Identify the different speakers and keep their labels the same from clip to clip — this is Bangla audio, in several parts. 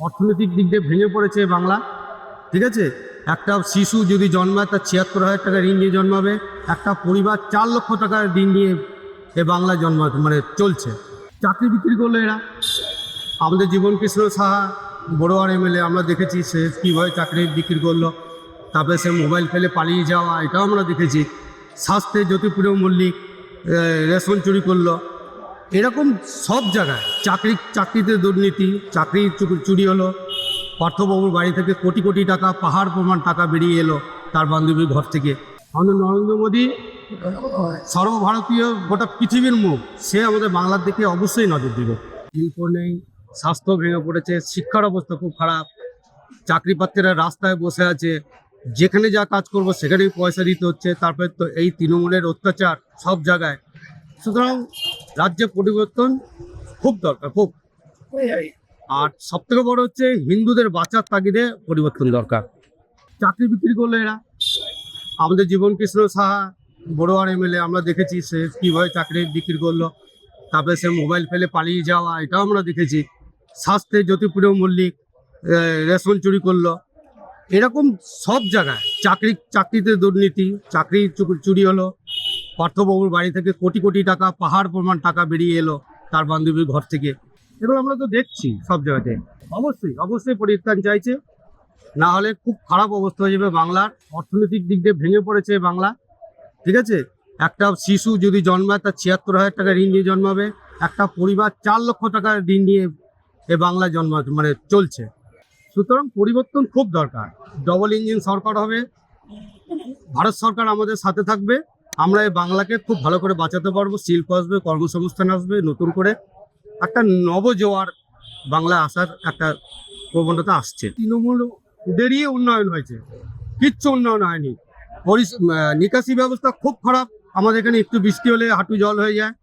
Speaker 1: অর্থনৈতিক দিক দিয়ে ভেঙে পড়েছে বাংলা। ঠিক আছে, একটা শিশু যদি জন্মায় তার ৭৬,০০০ টাকা ঋণ নিয়ে জন্মাবে। একটা পরিবার ৪ লক্ষ টাকার ঋণ নিয়ে এ বাংলা মানে চলছে। চাকরি বিক্রি করলো এরা। আমাদের জীবন কৃষ্ণ সাহা বড়োয়ার এমএলএ আমরা দেখেছি সে কীভাবে চাকরি বিক্রি করলো। তারপরে সে মোবাইল ফেলে পালিয়ে যাওয়া, এটাও আমরা দেখেছি। স্বাস্থ্যে জ্যোতিপ্রিয় মল্লিক রেশন চুরি করলো। এরকম সব জায়গায় চাকরিতে দুর্নীতি, চাকরি চুরি হলো। পার্থবাবুর বাড়ি থেকে কোটি কোটি টাকা, পাহাড় প্রমাণ টাকা বেরিয়ে এলো তার বান্ধবীর ঘর থেকে। আমাদের নরেন্দ্র মোদী সর্বভারতীয় গোটা পৃথিবীর মুখ, সে আমাদের বাংলার দিকে অবশ্যই নজর দিল। শিল্প নেই, স্বাস্থ্য ভেঙে পড়েছে, শিক্ষার অবস্থা খুব খারাপ। চাকরি প্রার্থীরা রাস্তায় বসে আছে, যেখানে যা কাজ করবো সেখানেই পয়সা দিতে হচ্ছে। তারপরে তো এই তৃণমূলের অত্যাচার সব জায়গায়। সুতরাং রাজ্যে পরিবর্তন খুব দরকার, খুব। আর সব থেকে বড় হচ্ছে হিন্দুদের বাঁচার তাগিদে পরিবর্তন দরকার। চাকরি বিক্রি করলো এরা। আমাদের জীবন কৃষ্ণ সাহা বড়োয়ার এমএলএ আমরা দেখেছি সে কীভাবে চাকরি বিক্রি করলো। তারপরে সে মোবাইল ফেলে পালিয়ে যাওয়া, এটাও আমরা দেখেছি। স্বাস্থ্যে জ্যোতিপ্রিয় মল্লিক রেশন চুরি করলো। এরকম সব জায়গায় চাকরিতে দুর্নীতি, চাকরি চুরি হলো। পার্থবাবুর বাড়ি থেকে কোটি কোটি টাকা, পাহাড় প্রমাণ টাকা বেরিয়ে এলো তার বান্ধবীর ঘর থেকে। এগুলো আমরা তো দেখছি সব জায়গাতে। অবশ্যই পরিত্রাণ চাইছে, না হলে খুব খারাপ অবস্থা হয়ে যাবে বাংলার। অর্থনৈতিক দিক দিয়ে ভেঙে পড়েছে বাংলা। ঠিক আছে, একটা শিশু যদি জন্মায় তার ৭৬,০০০ টাকা ঋণ নিয়ে জন্মাবে। একটা পরিবার ৪ লক্ষ টাকার ঋণ নিয়ে এ বাংলা মানে চলছে। সুতরাং পরিবর্তন খুব দরকার। ডবল ইঞ্জিন সরকার হবে, ভারত সরকার আমাদের সাথে থাকবে। আমরা এই বাংলাকে খুব ভালো করে বাঁচাতে পারবো। শিল্প আসবে, কর্মসংস্থান আসবে, নতুন করে একটা নবজোয়ার বাংলা আসার একটা প্রবণতা আসছে। তৃণমূল দেরিয়ে উন্নয়ন হয়েছে, কিচ্ছু উন্নয়ন হয়নি। নিকাশি ব্যবস্থা খুব খারাপ। আমাদের এখানে একটু বৃষ্টি হলে হাঁটু জল হয়ে যায়।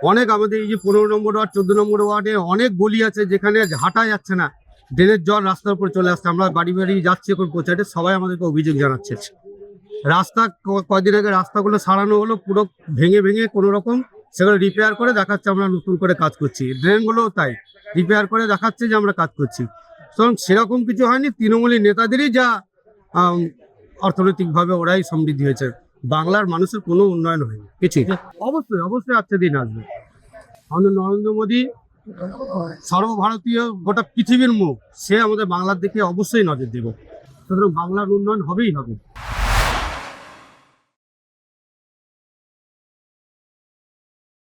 Speaker 1: অনেক আমাদের এই যে 15 নম্বর ওয়ার্ড, 14 নম্বর ওয়ার্ডে অনেক গলি আছে যেখানে হাঁটা যাচ্ছে না, ড্রেনের জল রাস্তার উপর চলে আসছে। আমরা বাড়ি বাড়ি যাচ্ছি এখন পৌঁছাতে, সবাই আমাদেরকে অভিযোগ জানাচ্ছে। রাস্তা কয়েকদিন আগে রাস্তাগুলো সারানো হলো, পুরো ভেঙে কোনো রকম সেগুলো রিপেয়ার করে দেখাচ্ছে আমরা নতুন করে কাজ করছি। ড্রেনগুলোও তাই রিপেয়ার করে দেখাচ্ছে যে আমরা কাজ করছি। সুতরাং সেরকম কিছু হয়নি। তৃণমূলী নেতাদেরই যা অর্থনৈতিকভাবে ওরাই সমৃদ্ধি হয়েছে, বাংলার মানুষের কোনো উন্নয়ন হয়নি কিছুই। অবশ্যই আজকে দিন আসবে। আমাদের নরেন্দ্র মোদী সর্বভারতীয় গোটা পৃথিবীর মুখ, সে আমাদের বাংলার দিকে অবশ্যই নজর দেবে। সুতরাং বাংলার উন্নয়ন হবেই হবে।